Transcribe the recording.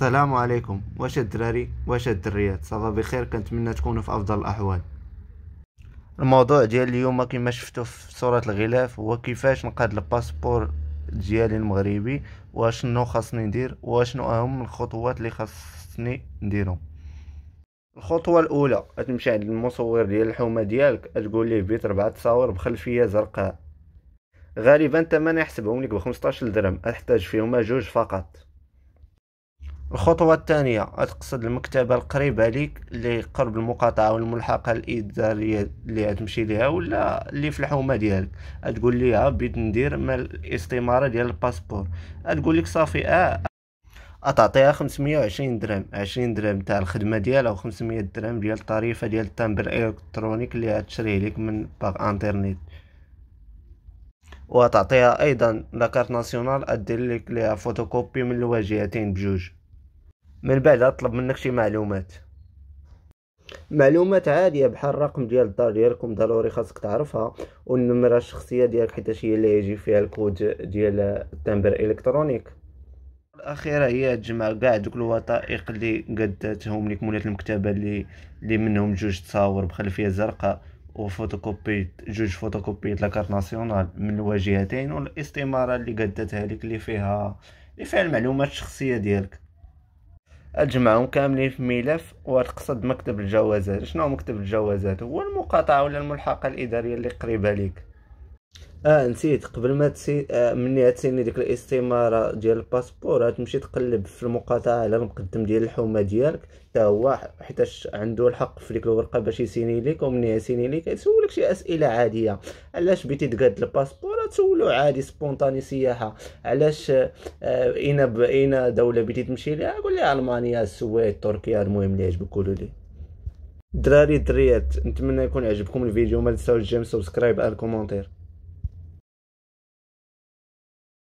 السلام عليكم. واش الدراري، واش الدريات، صافا بخير؟ كنتمنى تكونوا في افضل الاحوال. الموضوع ديال اليوم كما شفتوا في صورة الغلاف هو كيفاش نقاد الباسبور ديالي المغربي، واشنو خاصني ندير، واشنو اهم الخطوات اللي خاصني نديرهم. الخطوة الاولى، غتمشي عند المصور ديال الحومة ديالك، تقول ليه بيت 4 تصاور بخلفية زرقاء. غالبا تمن يحسبهم لك ب15 درهم، تحتاج فيهم جوج فقط. الخطوة الثانية، تقصد المكتبة القريبة ليك اللي قرب المقاطعة والملحقة الإدارية اللي غتمشي ليها، ولا اللي في الحومة ديالك. تقول ليها بغيت ندير مال الاستمارة ديال الباسبور، تقول لك صافي. تعطيها 520 درهم، 20 درهم تاع الخدمة ديالها، و500 درهم ديال الطريفة ديال التمبر الإلكترونيك اللي غتشريه لك من باغ انترنت. وتعطيها أيضا لاكارت ناسيونال، دير لك ليها فوتوكوبي من الواجهتين بجوج. من بعد اطلب منك شي معلومات عاديه، بحال الرقم ديال الدار ديالكم ضروري خاصك تعرفها، والنمره الشخصيه ديالك حيت هي اللي يجي فيها الكود ديال التمبر الكترونيك. الاخيره هي تجمع كاع دوك الوثائق اللي قداتهم لك مولات المكتبه، اللي منهم جوج تصاور بخلفيه زرقاء، وفوتوكوبي جوج فوتوكوبي لاكارت ناسيونال من الواجهتين، والاستماره اللي قداتها لك اللي فيها المعلومات الشخصيه ديالك. اجمعهم كاملين في ملف، وتقصد مكتب الجوازات. شنو مكتب الجوازات؟ هو المقاطعة ولا الملحقة الإدارية اللي قريبة ليك. نسيت، قبل ما تسي مني تسيني ديك الاستمارة ديال الباسبور، تمشي تقلب في المقاطعة على المقدم ديال الحومة ديالك، حتى هو حيتاش عنده الحق في ديك الورقة باش يسيني ليك. ومني يسيني ليك يسولك شي أسئلة عادية. علاش بغيتي تقاد الباسبور؟ تسولو عادي سبونطاني سياحة. علاش اين دولة بغيتي تمشي ليها؟ قول لي ألمانيا، السويد، تركيا، المهم اللي يعجبك قولوا لي. دراري دريات، نتمنى يكون عجبكم الفيديو، ما تنساوش جيم سبسكرايب الكومونتير.